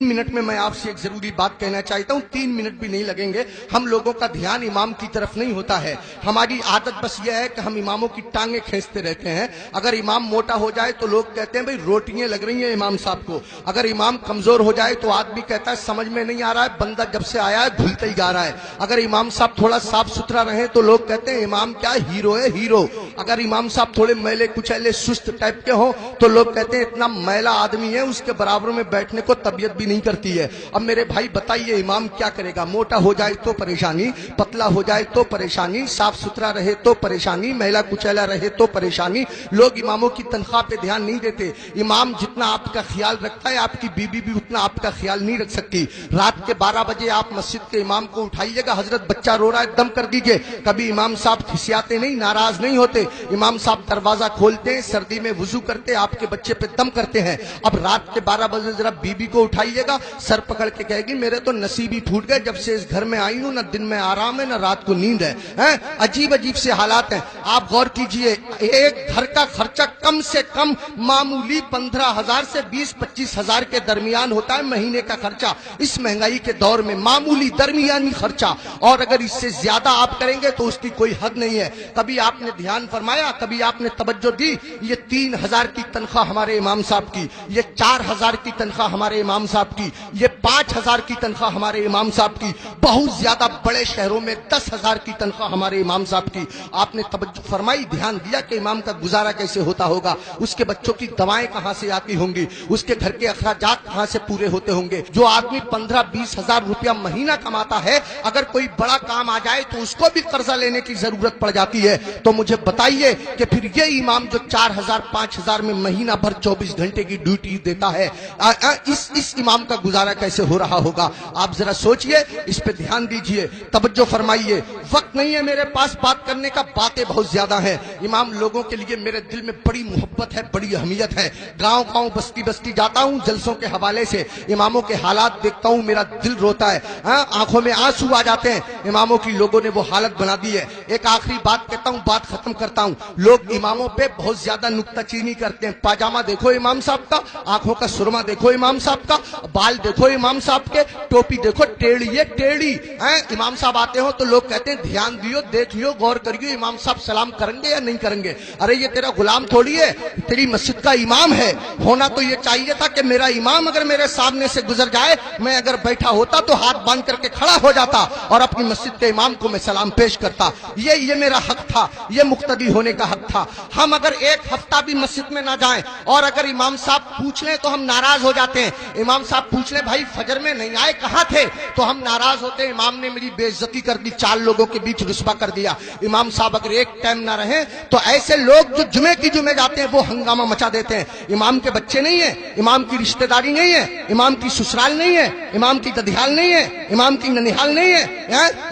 Minute में मैं आपसे एक जरूरी बात कहना चाहता हूं। 3 मिनट भी नहीं लगेंगे। हम लोगों का ध्यान इमाम की तरफ नहीं होता है। हमारी आदत बस यह है कि हम इमामों की टांगे खींचते रहते हैं। अगर इमाम मोटा हो जाए तो लोग कहते हैं भाई रोटियां लग रही हैं इमाम साहब को। अगर इमाम कमजोर हो जाए तो आदमी कहता है समझ में नहीं आ रहा है, बंदा जब से आया है भूलते ही जा रहा है। अगर इमाम साहब थोड़ा साफ सुथरा रहे तो लोग कहते हैं इमाम क्या हीरो है, हीरो। अगर इमाम साहब थोड़े मैले कुचैले सुस्त टाइप के हो तो लोग कहते हैं इतना मैला आदमी है, उसके बराबर में बैठने को तबीयत भी नहीं करती है। अब मेरे भाई बताइए इमाम क्या करेगा? मोटा हो जाए तो परेशानी, पतला हो जाए तो परेशानी, साफ सुथरा रहे तो परेशानी, मैला कुचैला रहे तो परेशानी। लोग इमामों की तनख्वाह पे ध्यान नहीं देते। इमाम जितना आपका ख्याल रखता है आपकी बीबी भी उतना आपका ख्याल नहीं रख सकती। रात के 12 बजे आप मस्जिद के इमाम को उठाइएगा, हजरत बच्चा रो रहा है दम कर दीजिए। कभी इमाम साहब खिसियाते नहीं, नाराज नहीं होते। इमाम साहब दरवाजा खोलते हैं, सर्दी में वुजू करते, आपके बच्चे पे दम करते हैं। अब रात के 12 बजे जरा बीबी को उठाइएगा, सर पकड़ के कहेगी मेरे तो नसीब ही फूट गए, जब से इस घर में आई हूं ना दिन में आराम है ना रात को नींद है। अजीब अजीब से हालात हैं। आप गौर कीजिए, एक घर का खर्चा कम से कम मामूली 15,000 से 20-25 हजार के दरमियान होता है महीने का खर्चा। इस महंगाई के दौर में मामूली दरमियानी खर्चा, और अगर इससे ज्यादा आप करेंगे तो उसकी कोई हद नहीं है। कभी आपने ध्यान फरमाया, कभी आपने तवज्जो दी? ये 3,000 की तनख्वाह हमारे इमाम साहब की, ये 4,000 की तनख्वाह हमारे इमाम साहब की, ये 5,000 की तनख्वाह हमारे इमाम साहब की, बहुत ज्यादा बड़े शहरों में 10,000 की तनख्वाह हमारे इमाम साहब की। आपने तवज्जो फरमाई, ध्यान दिया कि इमाम का गुजारा कैसे होता होगा? उसके बच्चों की दवाएं कहां से आती होंगी? उसके घर के अखराजात कहां से पूरे होते होंगे? जो आदमी 15-20 हजार रुपया महीना कमाता है, अगर कोई बड़ा काम आ जाए तो उसको भी कर्जा लेने की जरूरत पड़ जाती है। तो मुझे बताइए कि फिर ये इमाम जो 4,000-5,000 में महीना भर 24 घंटे की ड्यूटी देता है, इस इमाम का गुजारा कैसे हो रहा होगा? आप जरा सोचिए, इस पे ध्यान दीजिए, तवज्जो फरमाइए। वक्त नहीं है मेरे पास बात करने का, बातें बहुत ज्यादा हैं। इमाम लोगों के लिए मेरे दिल में बड़ी मोहब्बत है, बड़ी अहमियत है। गांव गांव बस्ती बस्ती जाता हूं, जलसों के हवाले से इमामों के हालात देखता हूं, मेरा दिल रोता है, आंखों में आंसू आ जाते हैं। इमामों की लोगों ने वो हालत बना दी है। एक आखिरी बात कहता हूं, बात खत्म करता हूं। लोग इमामों पे बहुत ज्यादा नुक्ताचीनी करते हैं। पाजामा देखो इमाम साहब का, आंखों का सुरमा देखो इमाम साहब का, बाल देखो इमाम साहब के, टोपी देखो टेढ़ी है टेढ़ी। इमाम साहब आते हो तो लोग कहते हैं ध्यान दियो, देख लियो, गौर करियो इमाम साहब सलाम करेंगे या नहीं करेंगे। अरे ये तेरा गुलाम थोड़ी है, तेरी मस्जिद का इमाम है। होना तो ये चाहिए था कि मेरा इमाम अगर मेरे सामने से गुजर जाए, मैं अगर बैठा होता तो हाथ बांध करके खड़ा हो जाता और अपनी मस्जिद के इमाम को मैं सलाम पेश करता। ये मेरा हक था, ये मुक्तदी होने का हक था। हम अगर एक हफ्ता भी मस्जिद में ना जाएं और अगर इमाम साहब पूछ लें तो हम नाराज हो जाते हैं। इमाम साहब पूछ ले भाई फजर में नहीं आए, कहां थे? तो हम नाराज होते हैं, इमाम ने मेरी बेइज्जती कर दी, 4 लोगों के बीच रुस्वा कर दिया। इमाम साहब अगर एक टाइम ना रहे तो ऐसे लोग जो जुमे जाते हैं वो हंगामा मचा देते हैं। इमाम के बच्चे नहीं है, इमाम की रिश्तेदारी नहीं है, इमाम की ससुराल नहीं है, इमाम की ददियाल नहीं है, इमाम की ननिहाल नहीं है,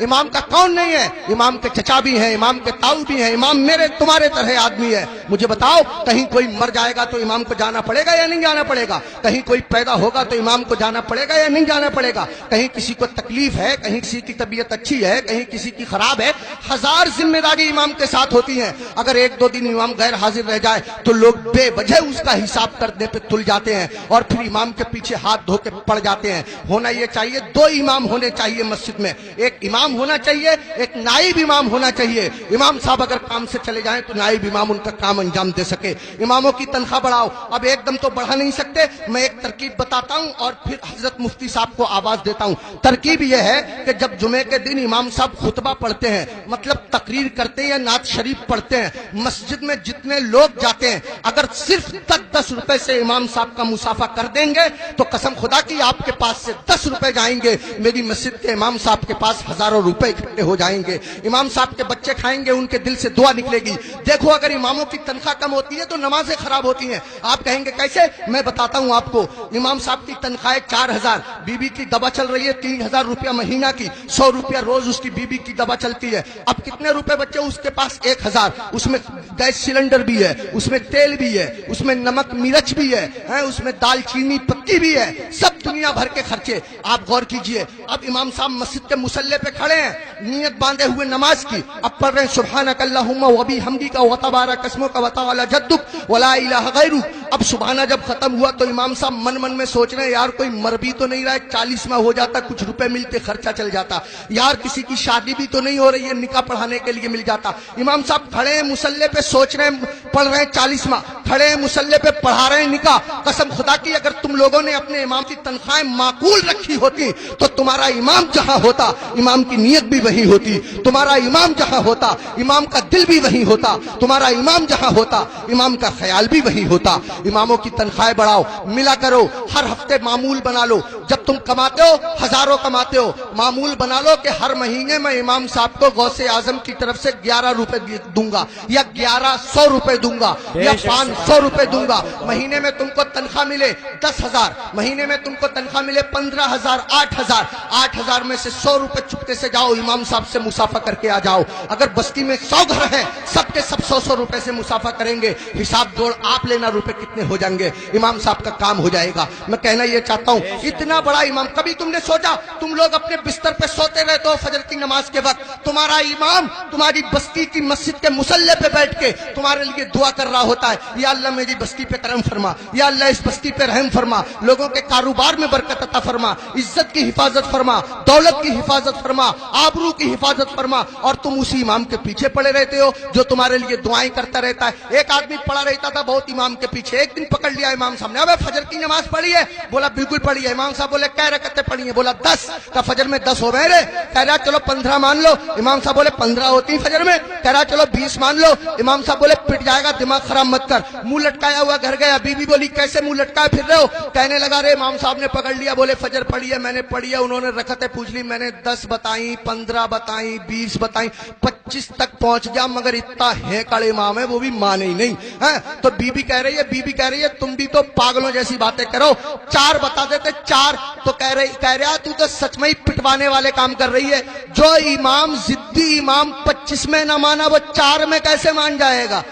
इमाम का कौन नहीं है? इमाम के चचा भी है, इमाम के ताऊ भी है। इमाम मेरे तुम्हारे तरह आदमी है। मुझे बताओ, कहीं कोई मर जाएगा तो इमाम को जाना पड़ेगा या नहीं जाना पड़ेगा? कहीं कोई पैदा होगा तो इमाम को जाना पड़ेगा या नहीं जाना पड़ेगा? कहीं किसी को तकलीफ है, कहीं किसी की तबीयत अच्छी है, कहीं किसी की खराब है, 1000 जिम्मेदारी इमाम के साथ होती हैं। अगर 1-2 दिन इमाम गैर हाजिर रह जाए तो लोग बेवजह उसका हिसाब करने पे तुल जाते हैं और फिर इमाम के पीछे हाथ धो के पड़ जाते हैं। होना ये चाहिए, 2 इमाम होने चाहिए मस्जिद में। एक इमाम होना चाहिए, एक नाइब इमाम होना चाहिए। इमाम साहब अगर काम से चले जाएं तो नाइब इमाम उनका काम अंजाम दे सके। इमामों की तनख्वाह बढ़ाओ। अब एकदम तो बढ़ा नहीं सकते, मैं एक तरकीब बताता हूं और फिर हजरत मुफ्ती साहब को आवाज देता हूं। तरकीब यह है कि जब जुमे के दिन इमाम साहब खुतबा पढ़ते हैं, मतलब तकरीर करते हैं या नात शरीफ पढ़ते हैं, मस्जिद में जितने लोग जाते हैं अगर सिर्फ 10 रुपए से इमाम साहब का मुसाफा कर देंगे तो कसम खुदा की आपके पास से 10 रुपए जाएंगे, मेरी मस्जिद के इमाम साहब के पास हजारों रुपए इकट्ठे हो जाएंगे। इमाम साहब के बच्चे खाएंगे, उनके दिल से दुआ निकलेगी। देखो अगर इमामों की तनख्वाह कम होती है तो नमाजें खराब होती हैं। आप कहेंगे कैसे? मैं बताता हूं आपको। इमाम साहब की तनख्वाह 4,000, बीबी की दवा चल रही है 3,000 रुपया महीना की, 100 रुपया रोज उसकी बीबी की दवा चलती है। अब कितने रुपए बच्चे उसके पास? 1,000। उसमें गैस सिलेंडर भी है, उसमें तेल भी है, उसमें नमक मिर्च भी है, उसमें दाल चीनी पत्ती भी है, सब दुनिया भर के खर्चे। आप गौर कीजिए, अब इमाम साहब मस्जिद के मुसल्ले पे खड़े हैं, नियत बांधे हुए नमाज की, अब पढ़ रहे हैं सुब्हानक अल्लाहुम्मा व बिहम्दिका व तबारक अस्मुका व तआला जद्दुक व ला इलाहा गैरुक। اب सुबहाना जब खत्म हुआ तो इमाम साहब मन मन में सोच रहे हैं यार कोई मर भी तो नहीं रहा है, 40 में हो जाता, कुछ रुपए मिलते, खर्चा चल जाता, यार किसी की शादी भी तो नहीं हो रही है, निकाह पढ़ाने के लिए मिल जाता। इमाम साहब खड़े हैं मुसल्ले पे, सोच रहे हैं, पढ़ रहे हैं 40 माह, खड़े हैं मुसल्ले पे, पढ़ा रहे हैं निकाह। कसम खुदा की अगर तुम लोगों ने अपने इमाम की तनख्वाहें माकूल रखी होती तो तुम्हारा इमाम जहां होता इमाम की नीयत भी वही होती, तुम्हारा इमाम जहां होता इमाम का दिल भी वही होता, तुम्हारा इमाम जहां होता इमाम का ख्याल भी वही होता। इमामों की तनख्वाहें बढ़ाओ, मिला करो, हर हफ्ते मामूल बना लो। जब तुम कमाते हो, हजारों कमाते हो, मामूल बना लो कि हर महीने मैं इमाम साहब को गौसे आजम की तरफ से 11 रुपए दूंगा या 1100 रुपए दूंगा या 500 रुपए दूंगा। महीने में तुमको तनख्वाह मिले 10,000, महीने में तुमको तनख्वाह मिले 15,000, 8,000, 8,000 में से 100 रुपए चुपके से जाओ इमाम साहब से मुसाफा करके आ जाओ। अगर बस्ती में 100 घर हैं, सबके सब 100 रुपए से मुसाफा करेंगे, हिसाब जोड़ आप लेना रुपए कितने हो जाएंगे, इमाम साहब का काम हो जाएगा। मैं कहना ये चाहता हूँ, इतना बड़ा इमाम, कभी तुमने सोचा तुम लोग अपने बिस्तर पे सोते रहते हो फजर की नमाज के वक्त, तुम्हारा इमाम तुम्हारी बस्ती की मस्जिद के मुसल्ले पे बैठ के तुम्हारे लिए दुआ कर रहा होता है, या अल्लाह मेरी बस्ती पे करम फरमा, या अल्लाह इस बस्ती पे रहम फरमा, लोगों के कारोबार में बरकत अता फरमा, इज्जत की हिफाजत फरमा, दौलत की हिफाजत फरमा, आबरू की हिफाजत फरमा। और तुम उसी इमाम के पीछे पड़े रहते हो जो तुम्हारे लिए दुआएं करता रहता है। एक आदमी पड़ा रहता था बहुत इमाम के पीछे, एक दिन पकड़ लिया इमाम साहब ने, अबे फजर की नमाज पढ़ी है? बोला बिल्कुल पढ़ी है। इमाम साहब बोले क्या रकअतें पढ़ी है? बोला 10। का फजर में 10 हो गए रे? कह रहा चलो 15 मान लो। इमाम साहब बोले 15 होती फजर में? कह रहा चलो 20 मान लो। इमाम साहब बोले पिट जाएगा, दिमाग खराब मत कर। मुंह लटकाया हुआ घर गया, बीबी बोली कैसे मुंह लटकाए फिर रहे हो? कहने लगा रे इमाम साहब ने पकड़ लिया, बोले फजर पढ़ी है? मैंने पढ़ी है। उन्होंने रकअतें पूछ ली, मैंने 10 बताई, 15 बताई, 20 बताई, 25 तक पहुंच गया, मगर इतना है कड़े इमाम है वो भी माने ही नहीं है। तो बीबी कह रही है तुम भी तो पागलों जैसी बातें करो, 4 बता देते 4। तो कह रहा तू तो सच में ही पिटवाने वाले काम कर रही है। जो इमाम जिद्दी इमाम 25 में ना माना वो 4 में कैसे मान जाएगा?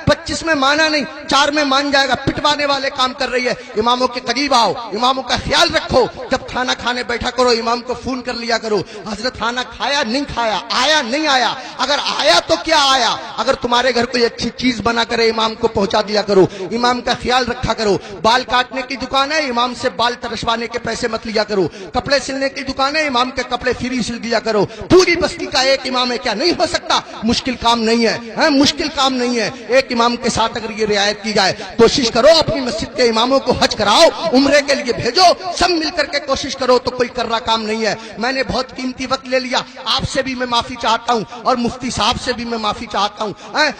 25 में माना नहीं, 4 में मान जाएगा। पिटवाने वाले काम कर रही है। इमामों के करीब आओ, इमामों का ख्याल रखो। जब खाना खाने बैठा करो इमाम को फोन कर लिया करो, हजरत खाना खाया नहीं खाया, आया नहीं आया, अगर आया तो क्या आया। अगर तुम्हारे घर कोई अच्छी चीज बना करे इमाम को पहुंचा दिया करो, इमाम का ख्याल रखा करो। बाल काटने की दुकान है, इमाम से बाल तरसवाने के पैसे मत लिया करो। कपड़े सिलने की दुकान है, इमाम के कपड़े फ्री सिल दिया करो। पूरी बस्ती का एक इमाम है, क्या नहीं हो सकता? मुश्किल काम नहीं है, मुश्किल काम नहीं है। एक इमाम के साथ अगर ये रियायत की जाए, कोशिश करो अपनी मस्जिद के इमामों को हज कराओ, उम्रे के लिए भेजो, सब मिलकर के कोशिश करो, तो कोई कर रहा काम नहीं है। मैंने बहुत कीमती वक्त ले लिया, आपसे भी मैं माफी चाहता हूं और मुफ्ती साहब से भी मैं माफी चाहता हूं,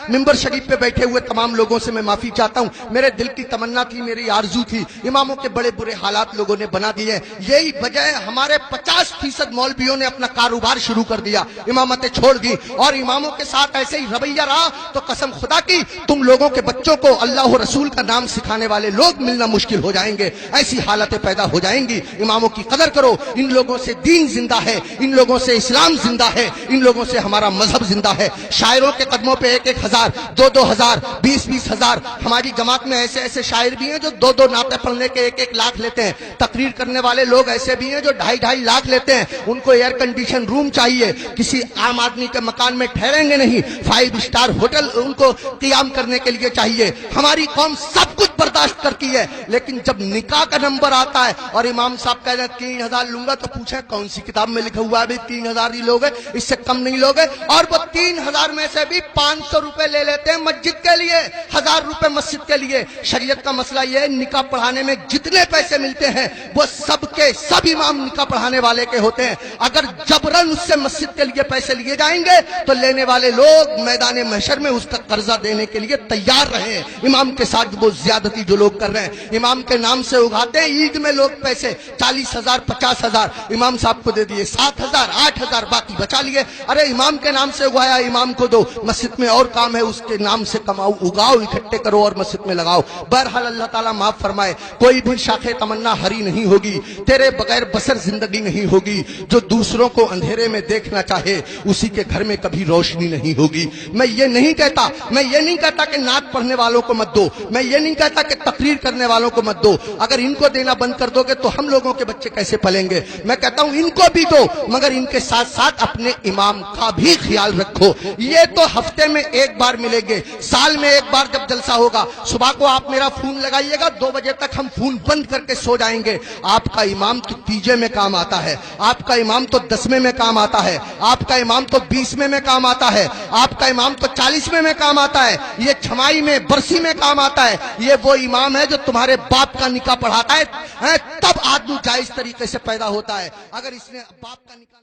मिंबर शरीफ पे बैठे हुए तमाम लोगों से मैं माफी चाहता हूं। मेरे दिल की तमन्ना थी, मेरी आरजू थी, इमामों के बड़े बुरे हालात लोगों ने बना दिए। यही वजह है हमारे 50% मौलवियों ने अपना कारोबार शुरू कर दिया, इमामतें छोड़ दी, और इमामों के साथ ऐसे ही रवैया रहा तो कसम खुदा की तुम लोगों के बच्चों को अल्लाह और रसूल का नाम सिखाने वाले लोग मिलना मुश्किल हो जाएंगे, ऐसी हालतें पैदा हो जाएंगी। इमामों की कदर करो, इन लोगों से दीन जिंदा है, इन लोगों से इस्लाम जिंदा है, इन लोगों से हमारा मजहब जिंदा है। शायरों के कदमों पे 1-1 हजार, 2-2 हजार, 20-20 हजार। हमारी जमात में ऐसे ऐसे शायर भी हैं जो 2-2 नाते पढ़ने के 1-1 लाख लेते हैं। तकरीर करने वाले लोग ऐसे भी हैं जो 2.5-2.5 लाख लेते हैं। उनको एयर कंडीशन रूम चाहिए, किसी आम आदमी के मकान में ठहरेंगे नहीं, 5 स्टार होटल उनको कियाम करने के लिए चाहिए। हमारी कौम सब कुछ बर्दाश्त करती है, लेकिन जब निकाह का नंबर आता है और इमाम साहब कह रहे हैं 3,000 लूंगा, तो पूछे कौन सी किताब में लिखा हुआ है 3,000 ही लोग, इससे कम नहीं लोगे। और वो 3,000 में से भी 500 रुपए ले लेते हैं मस्जिद के लिए, 1,000 रुपए मस्जिद के लिए। शरीयत का मसला यह है, निकाह पढ़ाने में जितने पैसे मिलते हैं वो सबके सब इमाम निकाह पढ़ाने वाले के होते हैं। अगर जबरन उससे मस्जिद के लिए पैसे लिए जाएंगे तो लेने वाले लोग मैदान महशर में उसका कर्जा देने के लिए तैयार रहे। इमाम के साथ वो ज्यादती जो लोग कर रहे हैं, इमाम के नाम से उगाते हैं ईद में लोग पैसे, 40,000 50,000 इमाम साहब को दे दिए, 7,000 8,000 बाकी बचा लिए। अरे इमाम के नाम से उगाया इमाम को दो, मस्जिद में और काम है उसके नाम से कमाओ, उगाओ, इकट्ठे करो और मस्जिद में लगाओ। बहरहाल अल्लाह ताला माफ फरमाए, कोई भी शाखे तमन्ना हरी नहीं होगी, तेरे बगैर बसर जिंदगी नहीं होगी। जो दूसरों को अंधेरे में देखना चाहे उसी के घर में कभी रोशनी नहीं होगी। मैं ये नहीं कहता कि नात पढ़ने वालों को मत दो, मैं ये नहीं कहता कि तकरीर करने वालों को मत दो। अगर इनको देना बंद कर दोगे तो हम लोगों के बच्चे कैसे पलेंगे? मैं कहता हूं इनको भी दो, मगर इनके साथ साथ अपने इमाम का भी ख्याल रखो। ये तो हफ्ते में एक बार मिलेंगे, साल में एक बार जब जलसा होगा, सुबह को आप मेरा फोन लगाइएगा, 2 बजे तक हम फोन बंद करके सो जाएंगे। आपका इमाम तो तीजे में काम आता है, आपका इमाम तो 10वें में काम आता है, आपका इमाम तो 20वें में काम आता है, आपका इमाम तो 40वें में काम आता है, ये छमाई में बरसी में काम आता है। ये वो इमाम है जो तुम्हारे बाप का निकाह पढ़ाता है, तब आदमी जायज तरीके से पैदा होता है। अगर इसने बाप का निकाह